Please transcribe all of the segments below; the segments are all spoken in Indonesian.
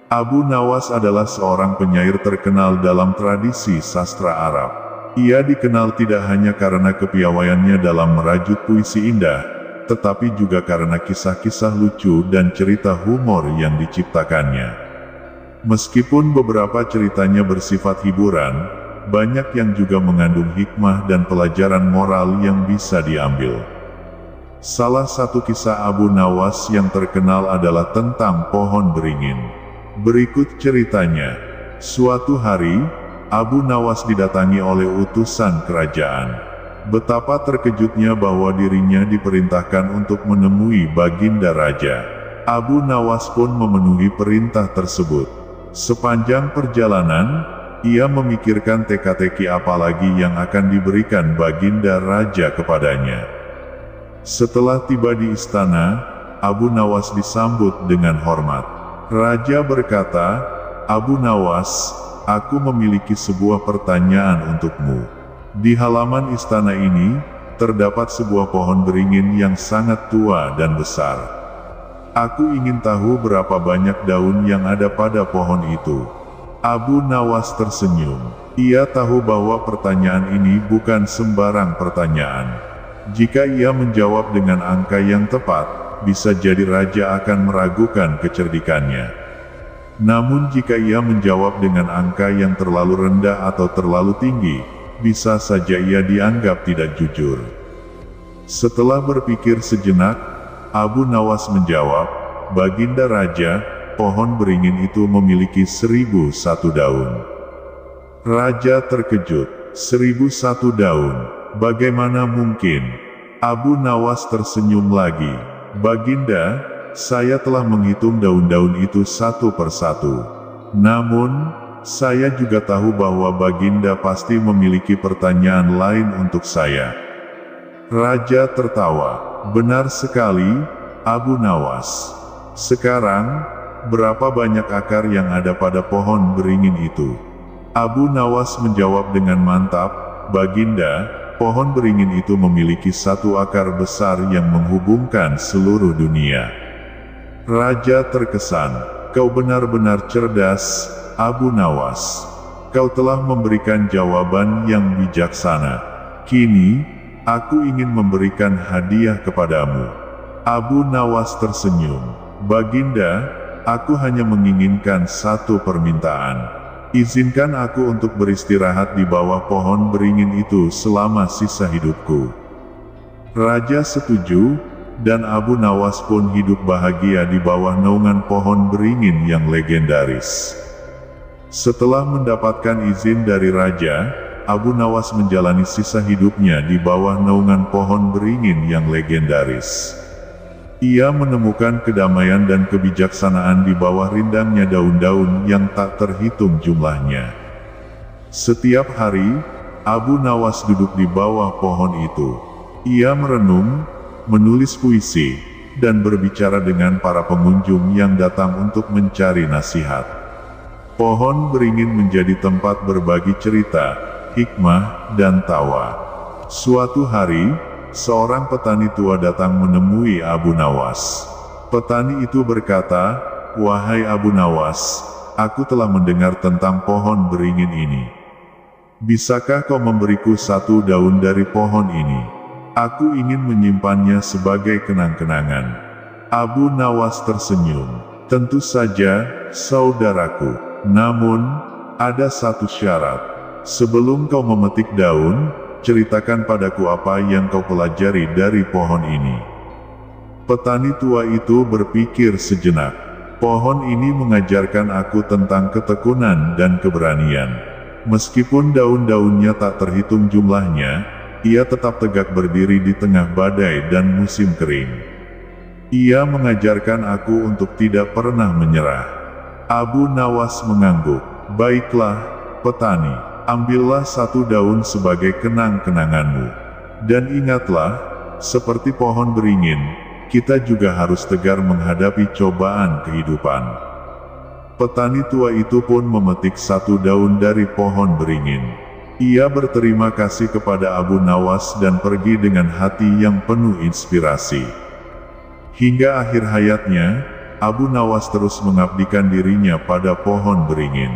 Abu Nawas adalah seorang penyair terkenal dalam tradisi sastra Arab. Ia dikenal tidak hanya karena kepiawaiannya dalam merajut puisi indah, tetapi juga karena kisah-kisah lucu dan cerita humor yang diciptakannya. Meskipun beberapa ceritanya bersifat hiburan, banyak yang juga mengandung hikmah dan pelajaran moral yang bisa diambil. Salah satu kisah Abu Nawas yang terkenal adalah tentang pohon beringin. Berikut ceritanya. Suatu hari, Abu Nawas didatangi oleh utusan kerajaan. Betapa terkejutnya bahwa dirinya diperintahkan untuk menemui Baginda Raja. Abu Nawas pun memenuhi perintah tersebut. Sepanjang perjalanan, ia memikirkan teka-teki apalagi yang akan diberikan Baginda Raja kepadanya. Setelah tiba di istana, Abu Nawas disambut dengan hormat. Raja berkata, "Abu Nawas, aku memiliki sebuah pertanyaan untukmu. Di halaman istana ini, terdapat sebuah pohon beringin yang sangat tua dan besar. Aku ingin tahu berapa banyak daun yang ada pada pohon itu." Abu Nawas tersenyum. Ia tahu bahwa pertanyaan ini bukan sembarang pertanyaan. Jika ia menjawab dengan angka yang tepat, bisa jadi raja akan meragukan kecerdikannya. Namun jika ia menjawab dengan angka yang terlalu rendah atau terlalu tinggi, bisa saja ia dianggap tidak jujur. Setelah berpikir sejenak, Abu Nawas menjawab, "Baginda Raja, pohon beringin itu memiliki 1001 daun." Raja terkejut. 1001 daun. Bagaimana mungkin? Abu Nawas tersenyum lagi. "Baginda, saya telah menghitung daun-daun itu satu persatu. Namun, saya juga tahu bahwa Baginda pasti memiliki pertanyaan lain untuk saya." Raja tertawa. "Benar sekali, Abu Nawas. Sekarang, berapa banyak akar yang ada pada pohon beringin itu?" Abu Nawas menjawab dengan mantap, "Baginda, pohon beringin itu memiliki satu akar besar yang menghubungkan seluruh dunia." Raja terkesan. "Kau benar-benar cerdas, Abu Nawas. Kau telah memberikan jawaban yang bijaksana. Kini, aku ingin memberikan hadiah kepadamu." Abu Nawas tersenyum. "Baginda, aku hanya menginginkan satu permintaan. Izinkan aku untuk beristirahat di bawah pohon beringin itu selama sisa hidupku." Raja setuju, dan Abu Nawas pun hidup bahagia di bawah naungan pohon beringin yang legendaris. Setelah mendapatkan izin dari raja, Abu Nawas menjalani sisa hidupnya di bawah naungan pohon beringin yang legendaris. Ia menemukan kedamaian dan kebijaksanaan di bawah rindangnya daun-daun yang tak terhitung jumlahnya. Setiap hari, Abu Nawas duduk di bawah pohon itu. Ia merenung, menulis puisi, dan berbicara dengan para pengunjung yang datang untuk mencari nasihat. Pohon beringin menjadi tempat berbagi cerita, hikmah, dan tawa. Suatu hari, seorang petani tua datang menemui Abu Nawas. Petani itu berkata, "Wahai Abu Nawas, aku telah mendengar tentang pohon beringin ini. Bisakah kau memberiku satu daun dari pohon ini? Aku ingin menyimpannya sebagai kenang-kenangan." Abu Nawas tersenyum. "Tentu saja, saudaraku. Namun, ada satu syarat. Sebelum kau memetik daun, ceritakan padaku apa yang kau pelajari dari pohon ini." Petani tua itu berpikir sejenak. "Pohon ini mengajarkan aku tentang ketekunan dan keberanian. Meskipun daun-daunnya tak terhitung jumlahnya, ia tetap tegak berdiri di tengah badai dan musim kering. Ia mengajarkan aku untuk tidak pernah menyerah." Abu Nawas mengangguk. "Baiklah, petani. Ambillah satu daun sebagai kenang-kenanganmu. Dan ingatlah, seperti pohon beringin, kita juga harus tegar menghadapi cobaan kehidupan." Petani tua itu pun memetik satu daun dari pohon beringin. Ia berterima kasih kepada Abu Nawas dan pergi dengan hati yang penuh inspirasi. Hingga akhir hayatnya, Abu Nawas terus mengabdikan dirinya pada pohon beringin.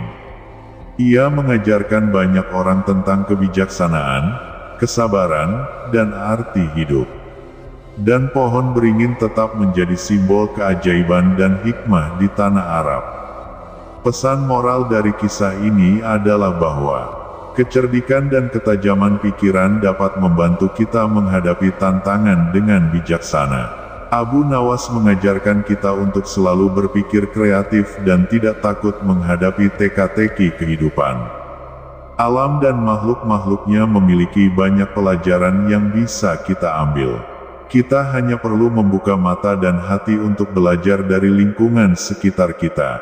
Ia mengajarkan banyak orang tentang kebijaksanaan, kesabaran, dan arti hidup. Dan pohon beringin tetap menjadi simbol keajaiban dan hikmah di tanah Arab. Pesan moral dari kisah ini adalah bahwa kecerdikan dan ketajaman pikiran dapat membantu kita menghadapi tantangan dengan bijaksana. Abu Nawas mengajarkan kita untuk selalu berpikir kreatif dan tidak takut menghadapi teka-teki kehidupan. Alam dan makhluk-makhluknya memiliki banyak pelajaran yang bisa kita ambil. Kita hanya perlu membuka mata dan hati untuk belajar dari lingkungan sekitar kita.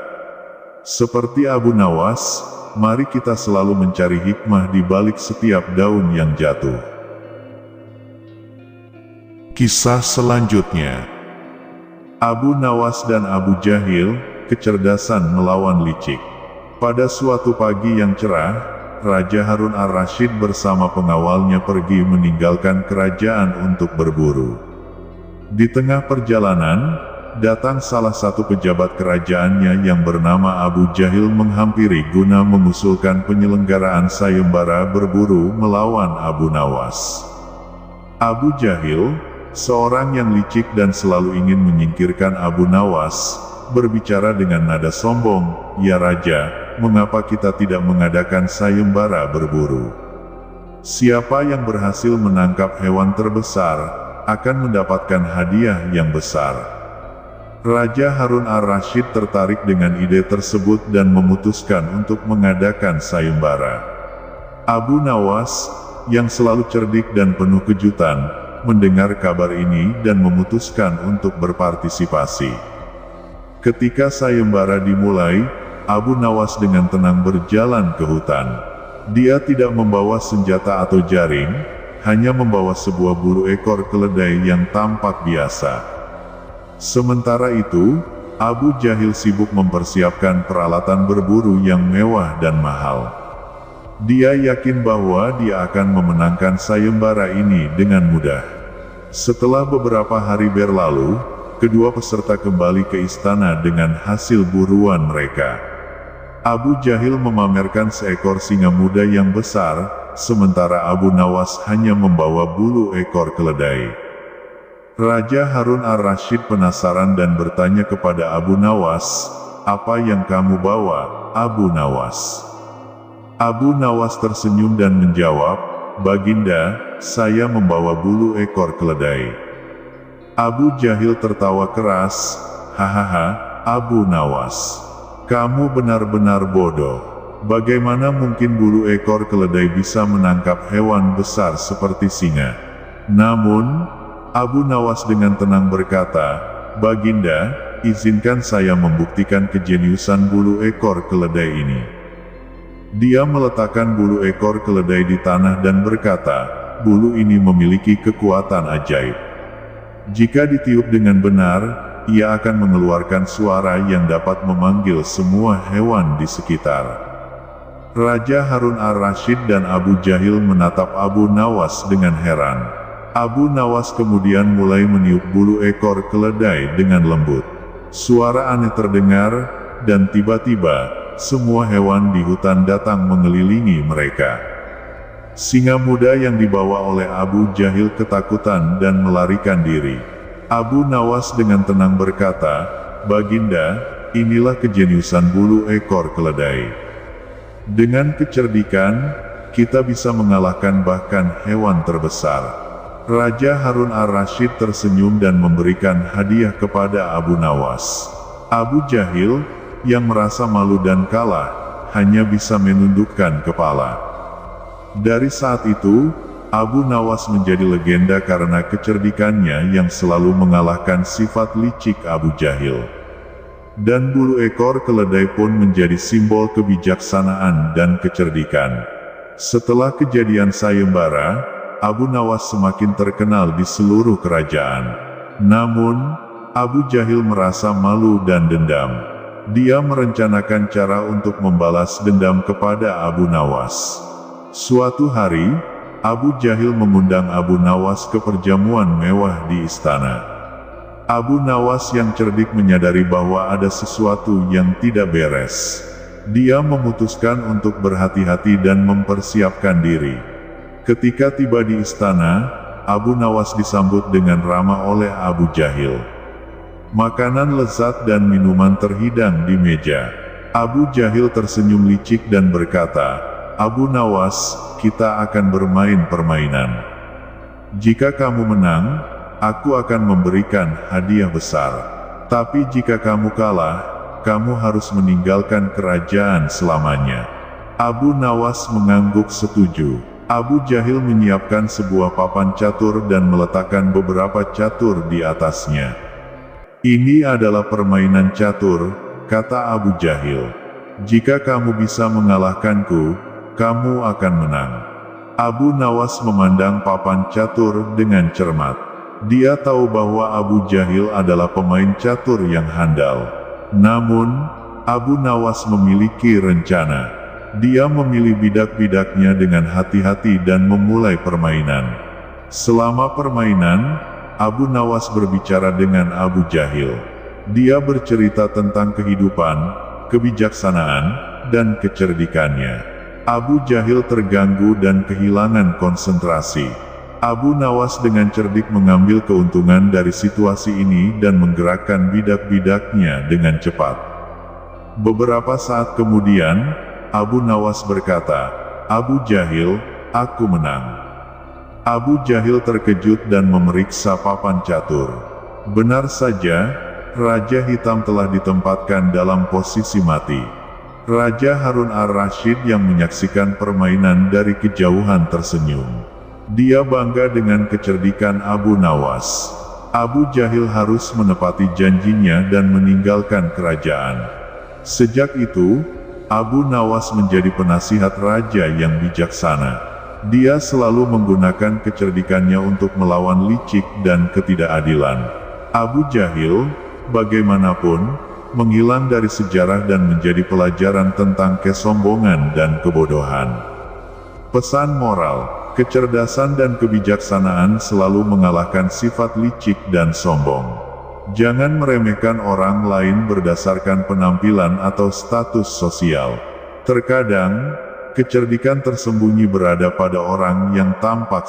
Seperti Abu Nawas, mari kita selalu mencari hikmah di balik setiap daun yang jatuh. Kisah selanjutnya, Abu Nawas dan Abu Jahil, kecerdasan melawan licik. Pada suatu pagi yang cerah, Raja Harun ar-Rasyid bersama pengawalnya pergi meninggalkan kerajaan untuk berburu. Di tengah perjalanan, datang salah satu pejabat kerajaannya yang bernama Abu Jahil menghampiri guna mengusulkan penyelenggaraan sayembara berburu melawan Abu Nawas. Abu Jahil, seorang yang licik dan selalu ingin menyingkirkan Abu Nawas, berbicara dengan nada sombong, "Ya Raja, mengapa kita tidak mengadakan sayembara berburu? Siapa yang berhasil menangkap hewan terbesar, akan mendapatkan hadiah yang besar." Raja Harun ar-Rasyid tertarik dengan ide tersebut dan memutuskan untuk mengadakan sayembara. Abu Nawas, yang selalu cerdik dan penuh kejutan, mendengar kabar ini dan memutuskan untuk berpartisipasi. Ketika sayembara dimulai, Abu Nawas dengan tenang berjalan ke hutan. Dia tidak membawa senjata atau jaring, hanya membawa sebuah bulu ekor keledai yang tampak biasa. Sementara itu, Abu Jahil sibuk mempersiapkan peralatan berburu yang mewah dan mahal. Dia yakin bahwa dia akan memenangkan sayembara ini dengan mudah. Setelah beberapa hari berlalu, kedua peserta kembali ke istana dengan hasil buruan mereka. Abu Jahil memamerkan seekor singa muda yang besar, sementara Abu Nawas hanya membawa bulu ekor keledai. Raja Harun ar-Rasyid penasaran dan bertanya kepada Abu Nawas, "Apa yang kamu bawa, Abu Nawas?" Abu Nawas tersenyum dan menjawab, "Baginda, saya membawa bulu ekor keledai." Abu Jahil tertawa keras, "Hahaha, Abu Nawas, kamu benar-benar bodoh. Bagaimana mungkin bulu ekor keledai bisa menangkap hewan besar seperti singa?" Namun, Abu Nawas dengan tenang berkata, "Baginda, izinkan saya membuktikan kejeniusan bulu ekor keledai ini." Dia meletakkan bulu ekor keledai di tanah dan berkata, "Bulu ini memiliki kekuatan ajaib. Jika ditiup dengan benar, ia akan mengeluarkan suara yang dapat memanggil semua hewan di sekitar." Raja Harun ar-Rasyid dan Abu Jahil menatap Abu Nawas dengan heran. Abu Nawas kemudian mulai meniup bulu ekor keledai dengan lembut. Suara aneh terdengar, dan tiba-tiba, semua hewan di hutan datang mengelilingi mereka. Singa muda yang dibawa oleh Abu Jahil ketakutan dan melarikan diri. Abu Nawas dengan tenang berkata, "Baginda, inilah kejeniusan bulu ekor keledai. Dengan kecerdikan, kita bisa mengalahkan bahkan hewan terbesar." Raja Harun ar-Rasyid tersenyum dan memberikan hadiah kepada Abu Nawas. Abu Jahil, yang merasa malu dan kalah, hanya bisa menundukkan kepala. Dari saat itu, Abu Nawas menjadi legenda karena kecerdikannya yang selalu mengalahkan sifat licik Abu Jahil. Dan bulu ekor keledai pun menjadi simbol kebijaksanaan dan kecerdikan. Setelah kejadian sayembara, Abu Nawas semakin terkenal di seluruh kerajaan. Namun, Abu Jahil merasa malu dan dendam. Dia merencanakan cara untuk membalas dendam kepada Abu Nawas. Suatu hari, Abu Jahil mengundang Abu Nawas ke perjamuan mewah di istana. Abu Nawas yang cerdik menyadari bahwa ada sesuatu yang tidak beres. Dia memutuskan untuk berhati-hati dan mempersiapkan diri. Ketika tiba di istana, Abu Nawas disambut dengan ramah oleh Abu Jahil. Makanan lezat dan minuman terhidang di meja. Abu Jahil tersenyum licik dan berkata, "Abu Nawas, kita akan bermain permainan. Jika kamu menang, aku akan memberikan hadiah besar. Tapi jika kamu kalah, kamu harus meninggalkan kerajaan selamanya." Abu Nawas mengangguk setuju. Abu Jahil menyiapkan sebuah papan catur dan meletakkan beberapa catur di atasnya. "Ini adalah permainan catur," kata Abu Jahil. "Jika kamu bisa mengalahkanku, kamu akan menang." Abu Nawas memandang papan catur dengan cermat. Dia tahu bahwa Abu Jahil adalah pemain catur yang handal. Namun, Abu Nawas memiliki rencana. Dia memilih bidak-bidaknya dengan hati-hati dan memulai permainan. Selama permainan, Abu Nawas berbicara dengan Abu Jahil. Dia bercerita tentang kehidupan, kebijaksanaan, dan kecerdikannya. Abu Jahil terganggu dan kehilangan konsentrasi. Abu Nawas dengan cerdik mengambil keuntungan dari situasi ini dan menggerakkan bidak-bidaknya dengan cepat. Beberapa saat kemudian, Abu Nawas berkata, "Abu Jahil, aku menang." Abu Jahil terkejut dan memeriksa papan catur. Benar saja, Raja Hitam telah ditempatkan dalam posisi mati. Raja Harun ar-Rasyid yang menyaksikan permainan dari kejauhan tersenyum. Dia bangga dengan kecerdikan Abu Nawas. Abu Jahil harus menepati janjinya dan meninggalkan kerajaan. Sejak itu, Abu Nawas menjadi penasihat raja yang bijaksana. Dia selalu menggunakan kecerdikannya untuk melawan licik dan ketidakadilan. Abu Jahil, bagaimanapun, menghilang dari sejarah dan menjadi pelajaran tentang kesombongan dan kebodohan. Pesan moral, kecerdasan dan kebijaksanaan selalu mengalahkan sifat licik dan sombong. Jangan meremehkan orang lain berdasarkan penampilan atau status sosial. Terkadang, kecerdikan tersembunyi berada pada orang yang tampak